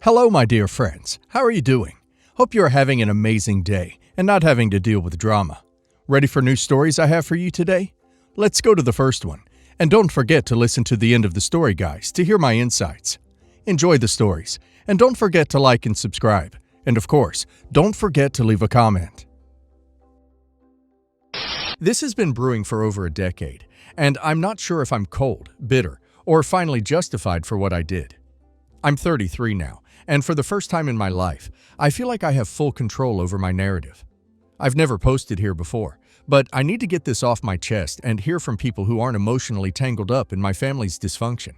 Hello, my dear friends. How are you doing? Hope you are having an amazing day and not having to deal with drama. Ready for new stories I have for you today? Let's go to the first one. And don't forget to listen to the end of the story, guys, to hear my insights. Enjoy the stories. And don't forget to like and subscribe. And of course, don't forget to leave a comment. This has been brewing for over a decade, and I'm not sure if I'm cold, bitter, or finally justified for what I did. I'm 33 now, and for the first time in my life, I feel like I have full control over my narrative. I've never posted here before, but I need to get this off my chest and hear from people who aren't emotionally tangled up in my family's dysfunction.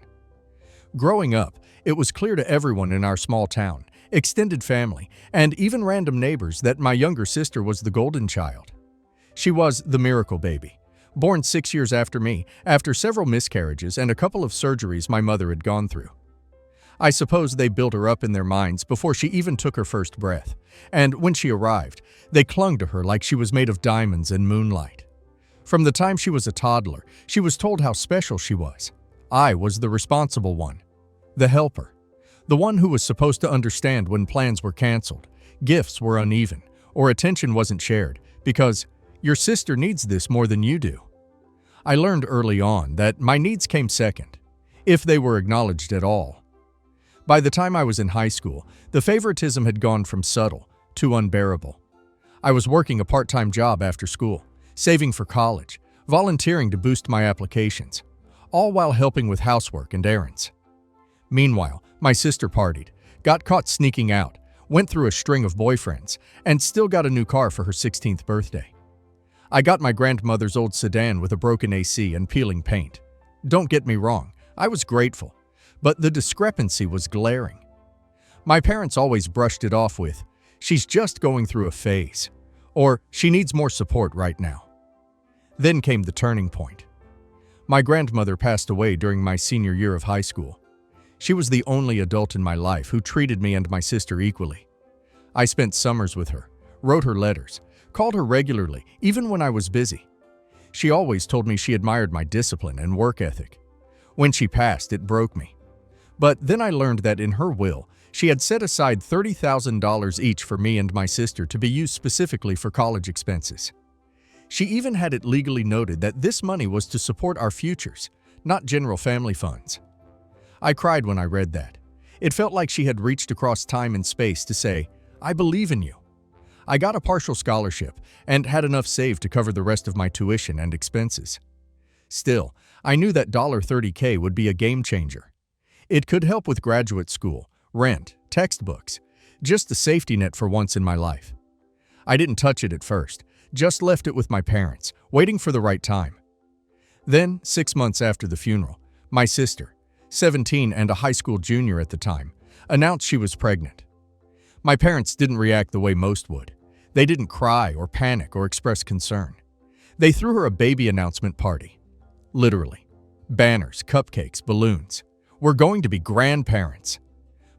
Growing up, it was clear to everyone in our small town, extended family, and even random neighbors that my younger sister was the golden child. She was the miracle baby, born 6 years after me, after several miscarriages and a couple of surgeries my mother had gone through. I suppose they built her up in their minds before she even took her first breath, and when she arrived, they clung to her like she was made of diamonds and moonlight. From the time she was a toddler, she was told how special she was. I was the responsible one, the helper, the one who was supposed to understand when plans were canceled, gifts were uneven, or attention wasn't shared, because your sister needs this more than you do. I learned early on that my needs came second, if they were acknowledged at all. By the time I was in high school, the favoritism had gone from subtle to unbearable. I was working a part-time job after school, saving for college, volunteering to boost my applications, all while helping with housework and errands. Meanwhile, my sister partied, got caught sneaking out, went through a string of boyfriends, and still got a new car for her 16th birthday. I got my grandmother's old sedan with a broken AC and peeling paint. Don't get me wrong, I was grateful. But the discrepancy was glaring. My parents always brushed it off with, "She's just going through a phase," or "She needs more support right now." Then came the turning point. My grandmother passed away during my senior year of high school. She was the only adult in my life who treated me and my sister equally. I spent summers with her, wrote her letters, called her regularly, even when I was busy. She always told me she admired my discipline and work ethic. When she passed, it broke me. But then I learned that in her will, she had set aside $30,000 each for me and my sister to be used specifically for college expenses. She even had it legally noted that this money was to support our futures, not general family funds. I cried when I read that. It felt like she had reached across time and space to say, "I believe in you." I got a partial scholarship and had enough saved to cover the rest of my tuition and expenses. Still, I knew that $30K would be a game changer. It could help with graduate school, rent, textbooks, just a safety net for once in my life. I didn't touch it at first, just left it with my parents, waiting for the right time. Then, 6 months after the funeral, my sister, 17 and a high school junior at the time, announced she was pregnant. My parents didn't react the way most would. They didn't cry or panic or express concern. They threw her a baby announcement party. Literally. Banners, cupcakes, balloons. We're going to be grandparents.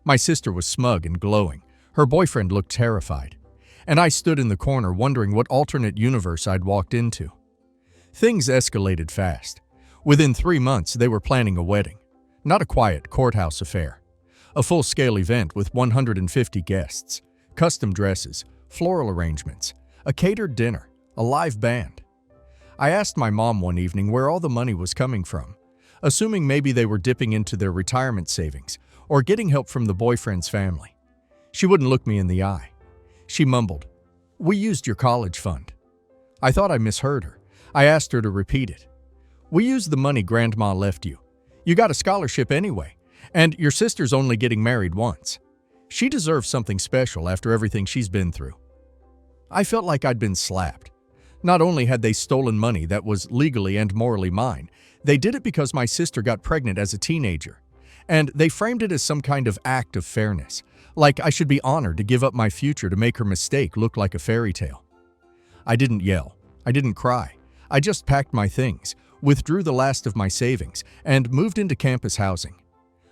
My sister was smug and glowing. Her boyfriend looked terrified. And I stood in the corner wondering what alternate universe I'd walked into. Things escalated fast. Within 3 months, they were planning a wedding. Not a quiet courthouse affair. A full-scale event with 150 guests, custom dresses, floral arrangements, a catered dinner, a live band. I asked my mom one evening where all the money was coming from, assuming maybe they were dipping into their retirement savings or getting help from the boyfriend's family. She wouldn't look me in the eye. She mumbled, "We used your college fund." I thought I misheard her. I asked her to repeat it. "We used the money Grandma left you. You got a scholarship anyway, and your sister's only getting married once. She deserves something special after everything she's been through." I felt like I'd been slapped. Not only had they stolen money that was legally and morally mine, they did it because my sister got pregnant as a teenager. And they framed it as some kind of act of fairness, like I should be honored to give up my future to make her mistake look like a fairy tale. I didn't yell. I didn't cry. I just packed my things, withdrew the last of my savings, and moved into campus housing.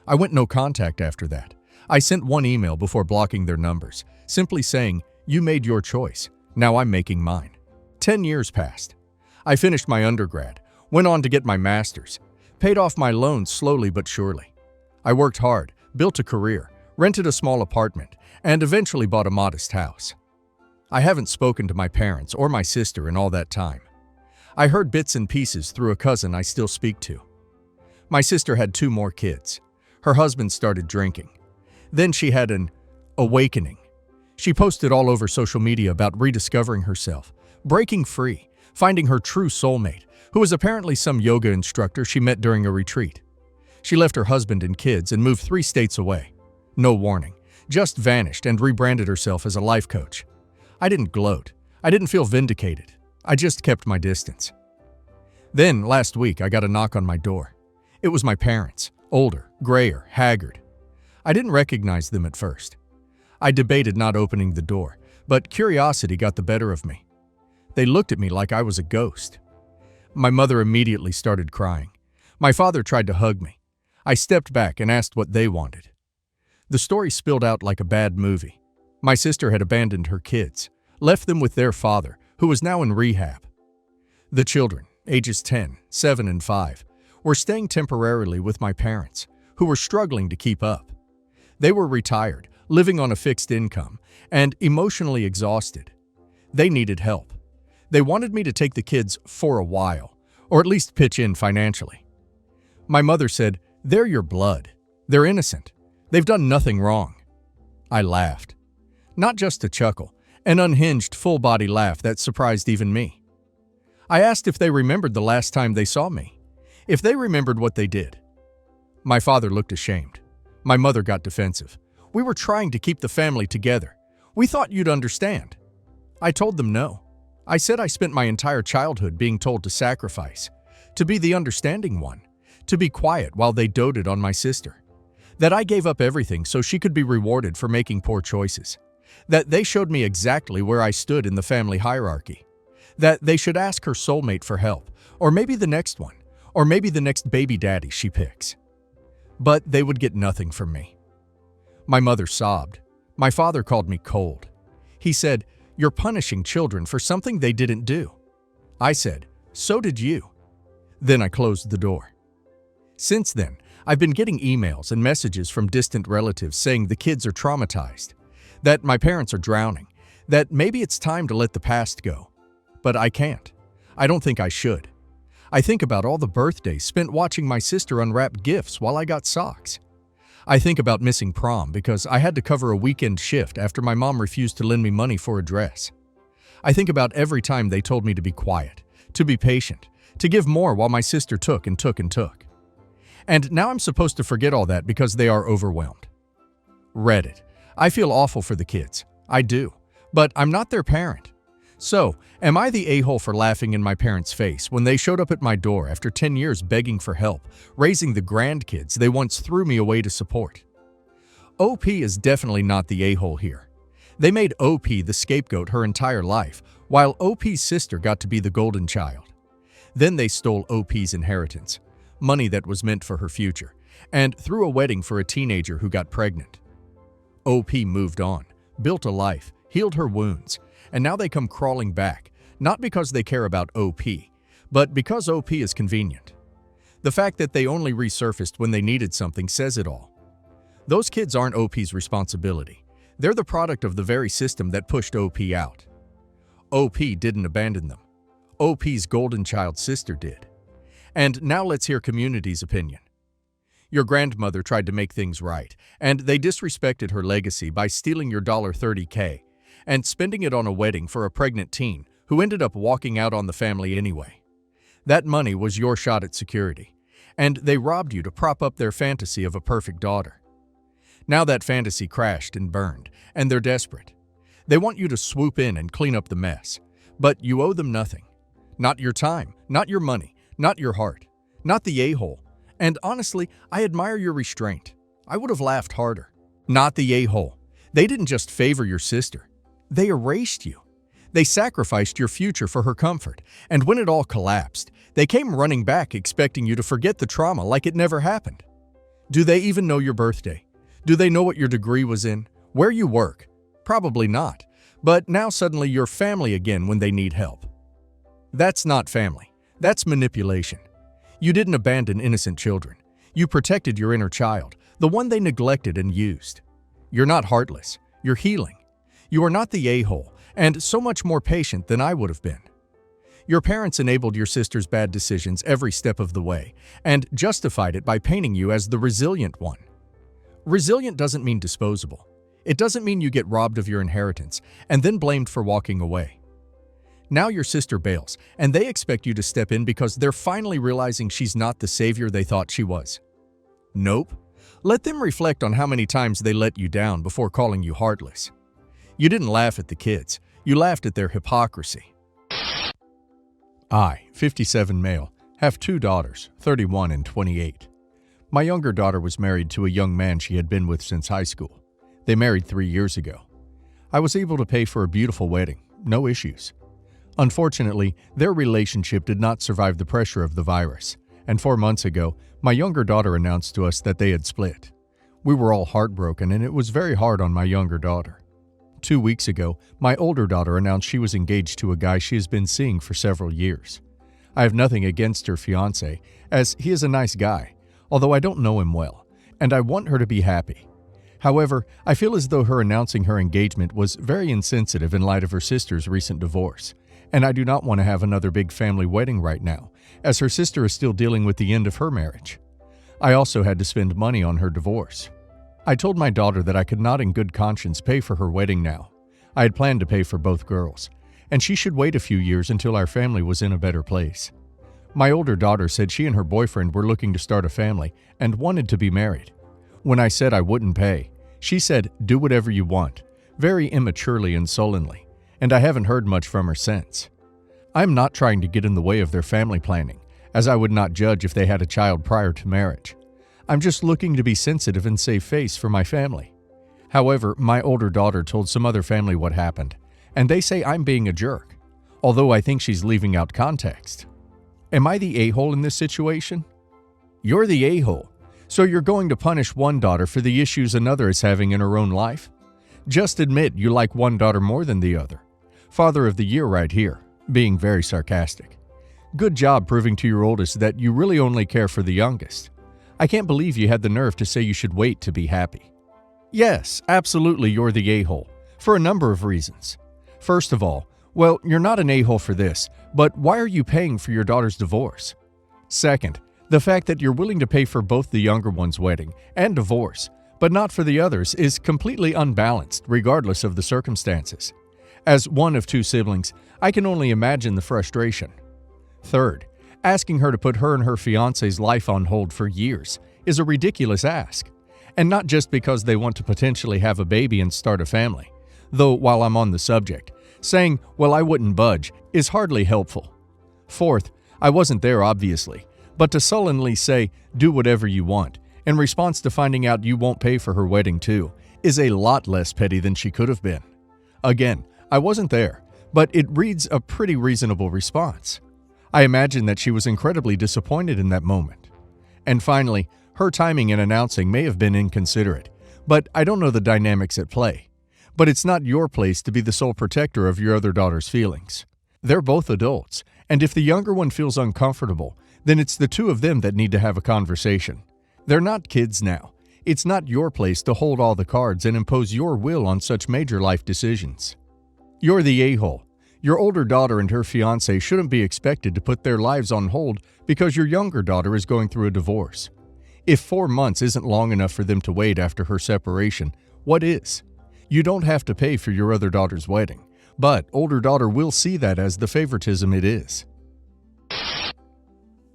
I went no contact after that. I sent one email before blocking their numbers, simply saying, "You made your choice. Now I'm making mine." 10 years passed. I finished my undergrad, went on to get my master's, paid off my loans slowly but surely. I worked hard, built a career, rented a small apartment, and eventually bought a modest house. I haven't spoken to my parents or my sister in all that time. I heard bits and pieces through a cousin I still speak to. My sister had 2 more kids. Her husband started drinking. Then she had an awakening. She posted all over social media about rediscovering herself, breaking free, finding her true soulmate, who was apparently some yoga instructor she met during a retreat. She left her husband and kids and moved 3 states away. No warning, just vanished and rebranded herself as a life coach. I didn't gloat. I didn't feel vindicated. I just kept my distance. Then, last week, I got a knock on my door. It was my parents, older, grayer, haggard. I didn't recognize them at first. I debated not opening the door, but curiosity got the better of me. They looked at me like I was a ghost. My mother immediately started crying. My father tried to hug me. I stepped back and asked what they wanted. The story spilled out like a bad movie. My sister had abandoned her kids, left them with their father, who was now in rehab. The children, ages 10, 7, and 5, were staying temporarily with my parents, who were struggling to keep up. They were retired, living on a fixed income, and emotionally exhausted. They needed help. They wanted me to take the kids for a while, or at least pitch in financially. My mother said, "They're your blood. They're innocent. They've done nothing wrong." I laughed. Not just a chuckle, an unhinged, full-body laugh that surprised even me. I asked if they remembered the last time they saw me, if they remembered what they did. My father looked ashamed. My mother got defensive. "We were trying to keep the family together. We thought you'd understand." I told them no. I said I spent my entire childhood being told to sacrifice, to be the understanding one, to be quiet while they doted on my sister. That I gave up everything so she could be rewarded for making poor choices. That they showed me exactly where I stood in the family hierarchy. That they should ask her soulmate for help, or maybe the next one, or maybe the next baby daddy she picks. But they would get nothing from me. My mother sobbed. My father called me cold. He said, "You're punishing children for something they didn't do." I said, "So did you." Then I closed the door. Since then, I've been getting emails and messages from distant relatives saying the kids are traumatized, that my parents are drowning, that maybe it's time to let the past go. But I can't. I don't think I should. I think about all the birthdays spent watching my sister unwrap gifts while I got socks. I think about missing prom because I had to cover a weekend shift after my mom refused to lend me money for a dress. I think about every time they told me to be quiet, to be patient, to give more while my sister took and took and took. And now I'm supposed to forget all that because they are overwhelmed. Reddit. I feel awful for the kids. I do. But I'm not their parent. So, am I the a-hole for laughing in my parents' face when they showed up at my door after 10 years begging for help, raising the grandkids they once threw me away to support? OP is definitely not the a-hole here. They made OP the scapegoat her entire life, while OP's sister got to be the golden child. Then they stole OP's inheritance, money that was meant for her future, and threw a wedding for a teenager who got pregnant. OP moved on, built a life, healed her wounds, and now they come crawling back, not because they care about OP, but because OP is convenient. The fact that they only resurfaced when they needed something says it all. Those kids aren't OP's responsibility. They're the product of the very system that pushed OP out. OP didn't abandon them. OP's golden child sister did. And now let's hear community's opinion. Your grandmother tried to make things right, and they disrespected her legacy by stealing your $30K and spending it on a wedding for a pregnant teen who ended up walking out on the family anyway. That money was your shot at security, and they robbed you to prop up their fantasy of a perfect daughter. Now that fantasy crashed and burned, and they're desperate. They want you to swoop in and clean up the mess, but you owe them nothing. Not your time, not your money, not your heart, not the a-hole. And honestly, I admire your restraint. I would have laughed harder. Not the a-hole. They didn't just favor your sister. They erased you. They sacrificed your future for her comfort, and when it all collapsed, they came running back expecting you to forget the trauma like it never happened. Do they even know your birthday? Do they know what your degree was in? Where you work? Probably not. But now suddenly you're family again when they need help. That's not family. That's manipulation. You didn't abandon innocent children. You protected your inner child, the one they neglected and used. You're not heartless. You're healing. You are not the a-hole, and so much more patient than I would have been. Your parents enabled your sister's bad decisions every step of the way, and justified it by painting you as the resilient one. Resilient doesn't mean disposable. It doesn't mean you get robbed of your inheritance and then blamed for walking away. Now your sister bails, and they expect you to step in because they're finally realizing she's not the savior they thought she was. Nope. Let them reflect on how many times they let you down before calling you heartless. You didn't laugh at the kids. You laughed at their hypocrisy. I, 57 male, have 2 daughters, 31 and 28. My younger daughter was married to a young man she had been with since high school. They married 3 years ago. I was able to pay for a beautiful wedding, no issues. Unfortunately, their relationship did not survive the pressure of the virus, and 4 months ago, my younger daughter announced to us that they had split. We were all heartbroken, and it was very hard on my younger daughter. 2 weeks ago, my older daughter announced she was engaged to a guy she has been seeing for several years. I have nothing against her fiancé, as he is a nice guy, although I don't know him well, and I want her to be happy. However, I feel as though her announcing her engagement was very insensitive in light of her sister's recent divorce, and I do not want to have another big family wedding right now, as her sister is still dealing with the end of her marriage. I also had to spend money on her divorce. I told my daughter that I could not in good conscience pay for her wedding now. I had planned to pay for both girls, and she should wait a few years until our family was in a better place. My older daughter said she and her boyfriend were looking to start a family and wanted to be married. When I said I wouldn't pay, she said, "Do whatever you want," very immaturely and sullenly, and I haven't heard much from her since. I'm not trying to get in the way of their family planning, as I would not judge if they had a child prior to marriage. I'm just looking to be sensitive and save face for my family. However, my older daughter told some other family what happened, and they say I'm being a jerk, although I think she's leaving out context. Am I the a-hole in this situation? You're the a-hole, so you're going to punish one daughter for the issues another is having in her own life? Just admit you like one daughter more than the other. Father of the year right here, being very sarcastic. Good job proving to your oldest that you really only care for the youngest. I can't believe you had the nerve to say you should wait to be happy. Yes, absolutely you're the a-hole, for a number of reasons. First of all, well, you're not an a-hole for this, but why are you paying for your daughter's divorce? Second, the fact that you're willing to pay for both the younger one's wedding and divorce, but not for the others, is completely unbalanced regardless of the circumstances. As one of 2 siblings, I can only imagine the frustration. Third, asking her to put her and her fiancé's life on hold for years is a ridiculous ask. And not just because they want to potentially have a baby and start a family. Though, while I'm on the subject, saying, "Well, I wouldn't budge," is hardly helpful. Fourth, I wasn't there obviously, but to sullenly say, "Do whatever you want," in response to finding out you won't pay for her wedding too, is a lot less petty than she could have been. Again, I wasn't there, but it reads a pretty reasonable response. I imagine that she was incredibly disappointed in that moment. And finally, her timing in announcing may have been inconsiderate, but I don't know the dynamics at play. But it's not your place to be the sole protector of your other daughter's feelings. They're both adults, and if the younger one feels uncomfortable, then it's the 2 of them that need to have a conversation. They're not kids now. It's not your place to hold all the cards and impose your will on such major life decisions. You're the a-hole. Your older daughter and her fiancé shouldn't be expected to put their lives on hold because your younger daughter is going through a divorce. If 4 months isn't long enough for them to wait after her separation, what is? You don't have to pay for your other daughter's wedding, but older daughter will see that as the favoritism it is.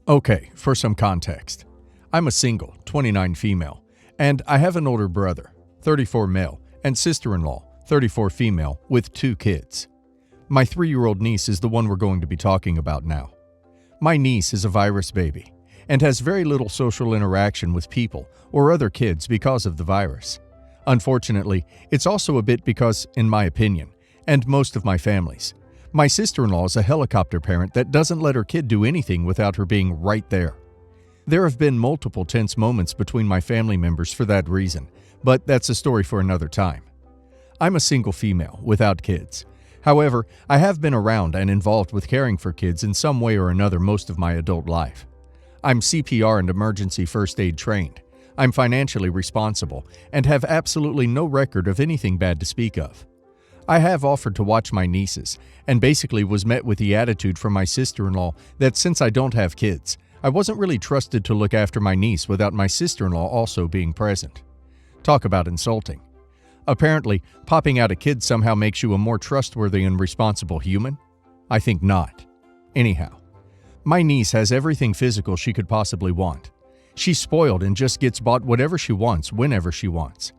Okay, for some context. I'm a single, 29 female, and I have an older brother, 34 male, and sister-in-law, 34 female, with 2 kids. My 3-year-old niece is the one we're going to be talking about now. My niece is a virus baby and has very little social interaction with people or other kids because of the virus. Unfortunately, it's also a bit because, in my opinion, and most of my family's, my sister-in-law is a helicopter parent that doesn't let her kid do anything without her being right there. There have been multiple tense moments between my family members for that reason, but that's a story for another time. I'm a single female without kids. However, I have been around and involved with caring for kids in some way or another most of my adult life. I'm CPR and emergency first aid trained. I'm financially responsible and have absolutely no record of anything bad to speak of. I have offered to watch my nieces, and basically was met with the attitude from my sister-in-law that since I don't have kids, I wasn't really trusted to look after my niece without my sister-in-law also being present. Talk about insulting. Apparently, popping out a kid somehow makes you a more trustworthy and responsible human? I think not. Anyhow, my niece has everything physical she could possibly want. She's spoiled and just gets bought whatever she wants whenever she wants.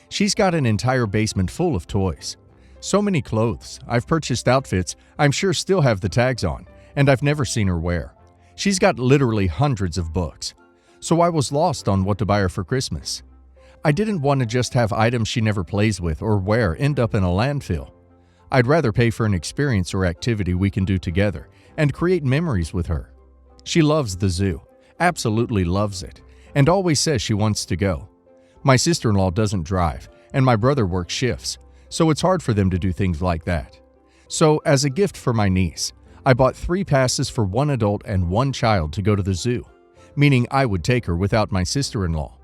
She's got an entire basement full of toys. So many clothes. I've purchased outfits I'm sure still have the tags on, and I've never seen her wear. She's got literally hundreds of books. So I was lost on what to buy her for Christmas. I didn't want to just have items she never plays with or wear end up in a landfill. I'd rather pay for an experience or activity we can do together and create memories with her. She loves the zoo, absolutely loves it, and always says she wants to go. My sister-in-law doesn't drive, and my brother works shifts, so it's hard for them to do things like that. So, as a gift for my niece, I bought 3 passes for 1 adult and 1 child to go to the zoo, meaning I would take her without my sister-in-law.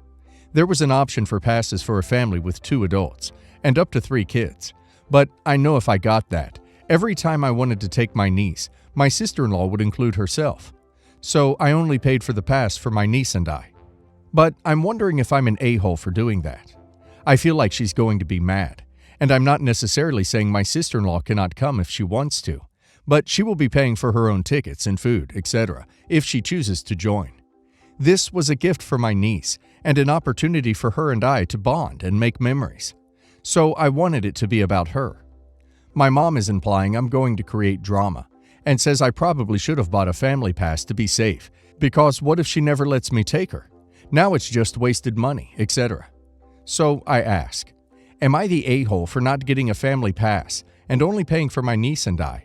There was an option for passes for a family with 2 adults and up to 3 kids, but I know if I got that, every time I wanted to take my niece, my sister-in-law would include herself. So I only paid for the pass for my niece and I. But I'm wondering if I'm an a-hole for doing that. I feel like she's going to be mad, and I'm not necessarily saying my sister-in-law cannot come if she wants to, but she will be paying for her own tickets and food, etc., if she chooses to join. This was a gift for my niece and an opportunity for her and I to bond and make memories. So I wanted it to be about her. My mom is implying I'm going to create drama and says I probably should have bought a family pass to be safe, because what if she never lets me take her? Now it's just wasted money, etc. So I ask, am I the a-hole for not getting a family pass and only paying for my niece and I?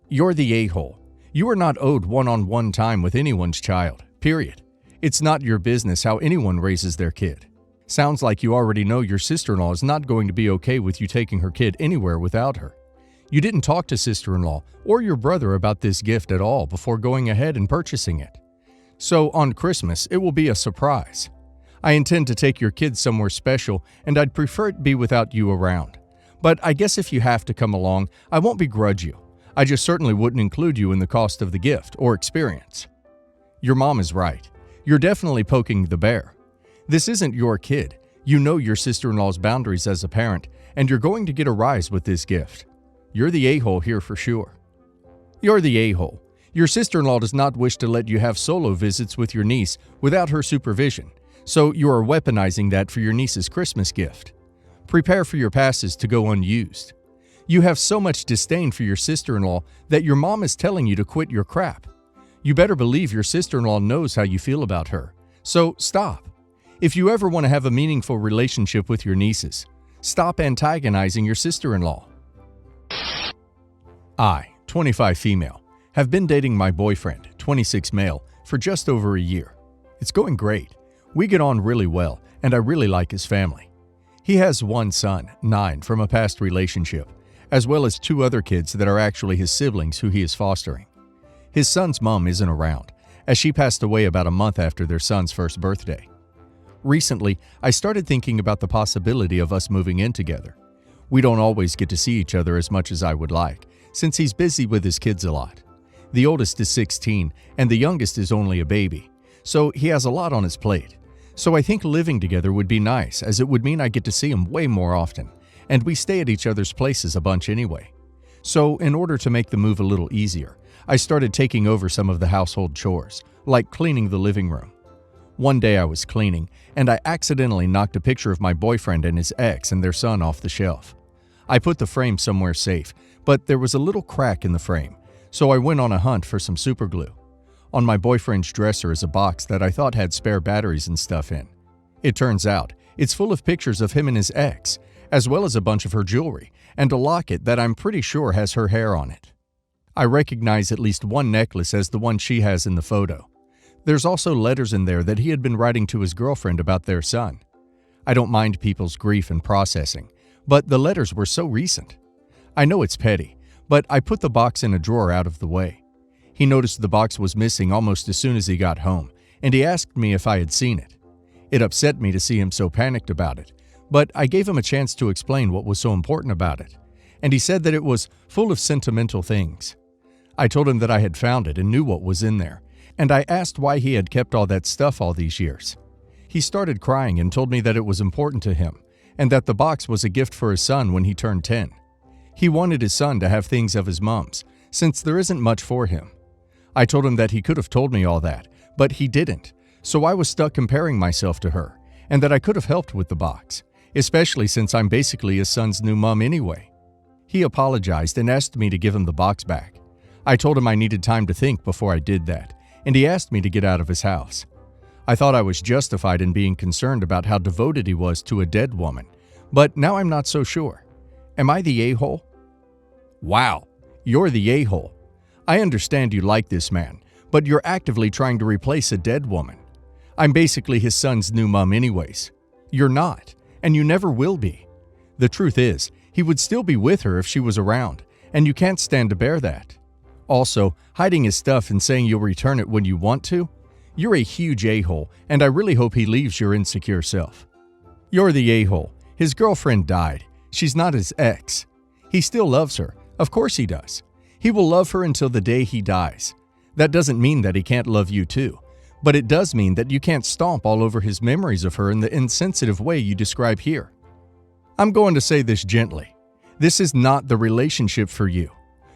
You're the a-hole. You are not owed one-on-one time with anyone's child, period. It's not your business how anyone raises their kid. Sounds like you already know your sister-in-law is not going to be okay with you taking her kid anywhere without her. You didn't talk to sister-in-law or your brother about this gift at all before going ahead and purchasing it. So on Christmas, it will be a surprise. I intend to take your kids somewhere special, and I'd prefer it be without you around. But I guess if you have to come along, I won't begrudge you. I just certainly wouldn't include you in the cost of the gift or experience. Your mom is right. You're definitely poking the bear. This isn't your kid. You know your sister-in-law's boundaries as a parent, and you're going to get a rise with this gift. You're the a-hole here for sure. You're the a-hole. Your sister-in-law does not wish to let you have solo visits with your niece without her supervision, so you are weaponizing that for your niece's Christmas gift. Prepare for your passes to go unused. You have so much disdain for your sister-in-law that your mom is telling you to quit your crap. You better believe your sister-in-law knows how you feel about her. So stop. If you ever want to have a meaningful relationship with your nieces, stop antagonizing your sister-in-law. I, 25 female, have been dating my boyfriend, 26 male, for just over a year. It's going great. We get on really well, and I really like his family. He has 1 son, 9, from a past relationship, as well as 2 other kids that are actually his siblings who he is fostering. His son's mom isn't around, as she passed away about a month after their son's first birthday. Recently, I started thinking about the possibility of us moving in together. We don't always get to see each other as much as I would like, since he's busy with his kids a lot. The oldest is 16, and the youngest is only a baby, so he has a lot on his plate. So I think living together would be nice, as it would mean I get to see him way more often, and we stay at each other's places a bunch anyway. So in order to make the move a little easier, I started taking over some of the household chores, like cleaning the living room. One day I was cleaning, and I accidentally knocked a picture of my boyfriend and his ex and their son off the shelf. I put the frame somewhere safe, but there was a little crack in the frame, so I went on a hunt for some super glue. On my boyfriend's dresser is a box that I thought had spare batteries and stuff in. It turns out it's full of pictures of him and his ex, as well as a bunch of her jewelry and a locket that I'm pretty sure has her hair on it. I recognize at least 1 necklace as the one she has in the photo. There's also letters in there that he had been writing to his girlfriend about their son. I don't mind people's grief and processing, but the letters were so recent. I know it's petty, but I put the box in a drawer out of the way. He noticed the box was missing almost as soon as he got home, and he asked me if I had seen it. It upset me to see him so panicked about it, but I gave him a chance to explain what was so important about it, and he said that it was full of sentimental things. I told him that I had found it and knew what was in there, and I asked why he had kept all that stuff all these years. He started crying and told me that it was important to him, and that the box was a gift for his son when he turned 10. He wanted his son to have things of his mom's, since there isn't much for him. I told him that he could have told me all that, but he didn't, so I was stuck comparing myself to her, and that I could have helped with the box, especially since I'm basically his son's new mom anyway. He apologized and asked me to give him the box back. I told him I needed time to think before I did that, and he asked me to get out of his house. I thought I was justified in being concerned about how devoted he was to a dead woman, but now I'm not so sure. Am I the a-hole? Wow, you're the a-hole. I understand you like this man, but you're actively trying to replace a dead woman. I'm basically his son's new mom anyways. You're not, and you never will be. The truth is, he would still be with her if she was around, and you can't stand to bear that. Also, hiding his stuff and saying you'll return it when you want to? You're a huge a-hole, and I really hope he leaves your insecure self. You're the a-hole. His girlfriend died. She's not his ex. He still loves her. Of course he does. He will love her until the day he dies. That doesn't mean that he can't love you too, but it does mean that you can't stomp all over his memories of her in the insensitive way you describe here. I'm going to say this gently. This is not the relationship for you.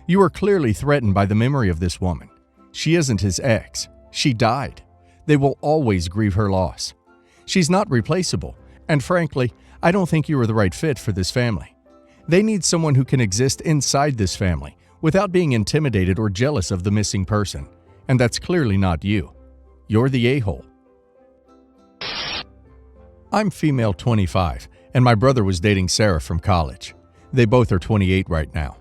You are clearly threatened by the memory of this woman. She isn't his ex. She died. They will always grieve her loss. She's not replaceable, and frankly, I don't think you are the right fit for this family. They need someone who can exist inside this family without being intimidated or jealous of the missing person, and that's clearly not you. You're the a-hole. I'm female 25, and my brother was dating Sarah from college. They both are 28 right now.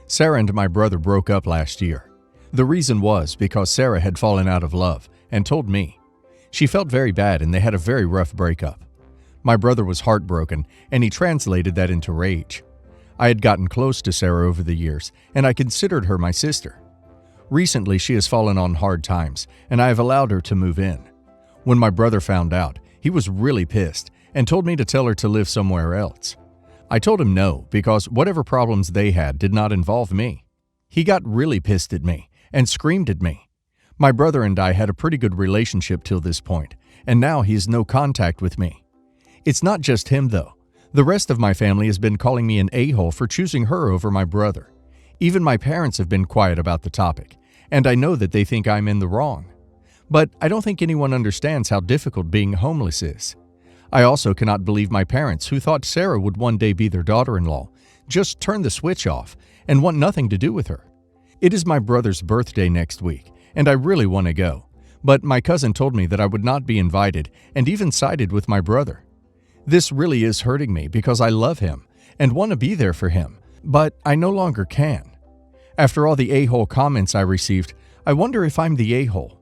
Sarah and my brother broke up last year. The reason was because Sarah had fallen out of love and told me. She felt very bad and they had a very rough breakup. My brother was heartbroken and he translated that into rage. I had gotten close to Sarah over the years and I considered her my sister. Recently she has fallen on hard times and I have allowed her to move in. When my brother found out, he was really pissed and told me to tell her to live somewhere else. I told him no because whatever problems they had did not involve me. He got really pissed at me and screamed at me. My brother and I had a pretty good relationship till this point, and now he has no contact with me. It's not just him though. The rest of my family has been calling me an a-hole for choosing her over my brother. Even my parents have been quiet about the topic, and I know that they think I'm in the wrong. But I don't think anyone understands how difficult being homeless is. I also cannot believe my parents, who thought Sarah would one day be their daughter-in-law, just turned the switch off and want nothing to do with her. It is my brother's birthday next week, and I really want to go, but my cousin told me that I would not be invited and even sided with my brother. This really is hurting me because I love him and want to be there for him, but I no longer can. After all the a-hole comments I received, I wonder if I'm the a-hole.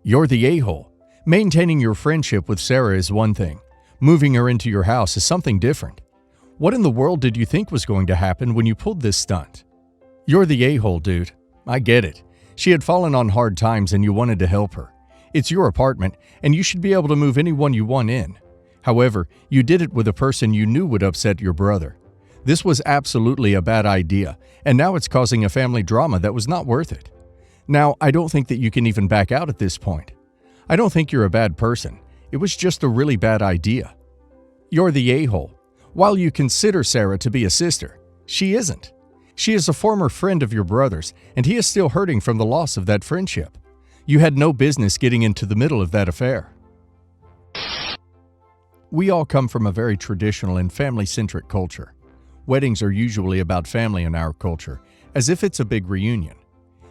You're the a-hole. Maintaining your friendship with Sarah is one thing. Moving her into your house is something different. What in the world did you think was going to happen when you pulled this stunt? You're the a-hole, dude. I get it. She had fallen on hard times and you wanted to help her. It's your apartment, and you should be able to move anyone you want in. However, you did it with a person you knew would upset your brother. This was absolutely a bad idea, and now it's causing a family drama that was not worth it. Now, I don't think that you can even back out at this point. I don't think you're a bad person. It was just a really bad idea. You're the a-hole. While you consider Sarah to be a sister, she isn't. She is a former friend of your brother's, and he is still hurting from the loss of that friendship. You had no business getting into the middle of that affair. We all come from a very traditional and family-centric culture. Weddings are usually about family in our culture, as if it's a big reunion.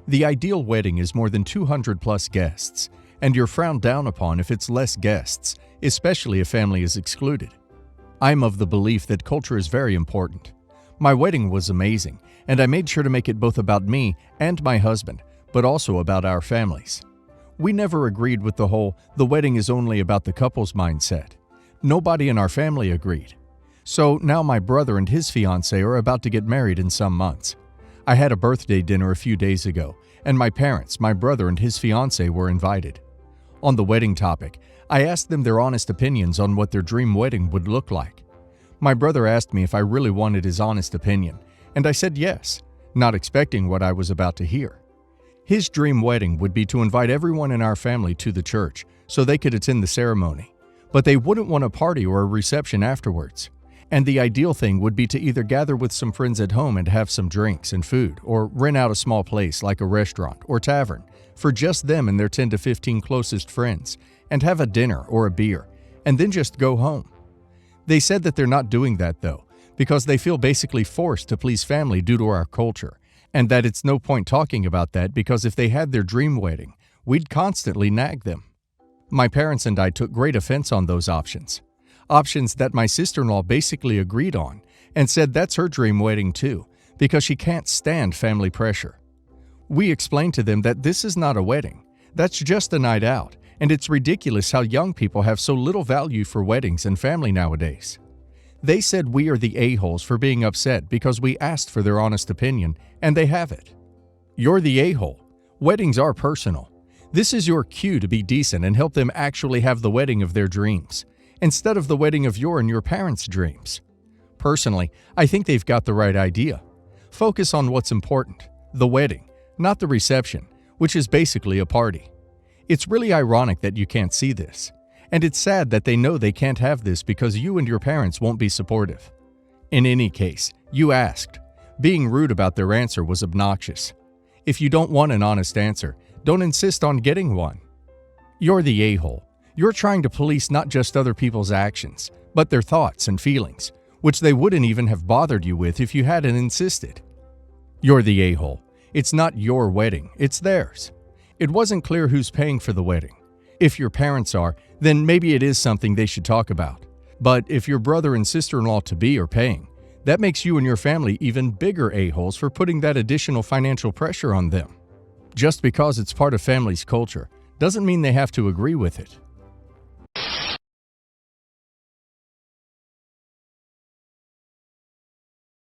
The ideal wedding is more than 200+ guests, and you're frowned down upon if it's less guests, especially if family is excluded. I'm of the belief that culture is very important. My wedding was amazing, and I made sure to make it both about me and my husband, but also about our families. We never agreed with the wedding is only about the couple's mindset. Nobody in our family agreed. So now my brother and his fiancée are about to get married in some months. I had a birthday dinner a few days ago, and my parents, my brother and his fiancée were invited. On the wedding topic, I asked them their honest opinions on what their dream wedding would look like. My brother asked me if I really wanted his honest opinion, and I said yes, not expecting what I was about to hear. His dream wedding would be to invite everyone in our family to the church so they could attend the ceremony, but they wouldn't want a party or a reception afterwards. And the ideal thing would be to either gather with some friends at home and have some drinks and food, or rent out a small place like a restaurant or tavern for just them and their 10 to 15 closest friends, and have a dinner or a beer, and then just go home. They said that they're not doing that though, because they feel basically forced to please family due to our culture, and that it's no point talking about that because if they had their dream wedding, we'd constantly nag them. My parents and I took great offense on those options that my sister-in-law basically agreed on and said that's her dream wedding too, because she can't stand family pressure. We explained to them that this is not a wedding, that's just a night out, and it's ridiculous how young people have so little value for weddings and family nowadays. They said we are the a-holes for being upset because we asked for their honest opinion, and they have it. You're the a-hole. Weddings are personal. This is your cue to be decent and help them actually have the wedding of their dreams, instead of the wedding of your and your parents' dreams. Personally, I think they've got the right idea. Focus on what's important, the wedding, not the reception, which is basically a party. It's really ironic that you can't see this, and it's sad that they know they can't have this because you and your parents won't be supportive. In any case, you asked. Being rude about their answer was obnoxious. If you don't want an honest answer, don't insist on getting one. You're the a-hole. You're trying to police not just other people's actions, but their thoughts and feelings, which they wouldn't even have bothered you with if you hadn't insisted. You're the a-hole. It's not your wedding, it's theirs. It wasn't clear who's paying for the wedding. If your parents are, then maybe it is something they should talk about. But if your brother and sister-in-law-to-be are paying, that makes you and your family even bigger a-holes for putting that additional financial pressure on them. Just because it's part of family's culture doesn't mean they have to agree with it.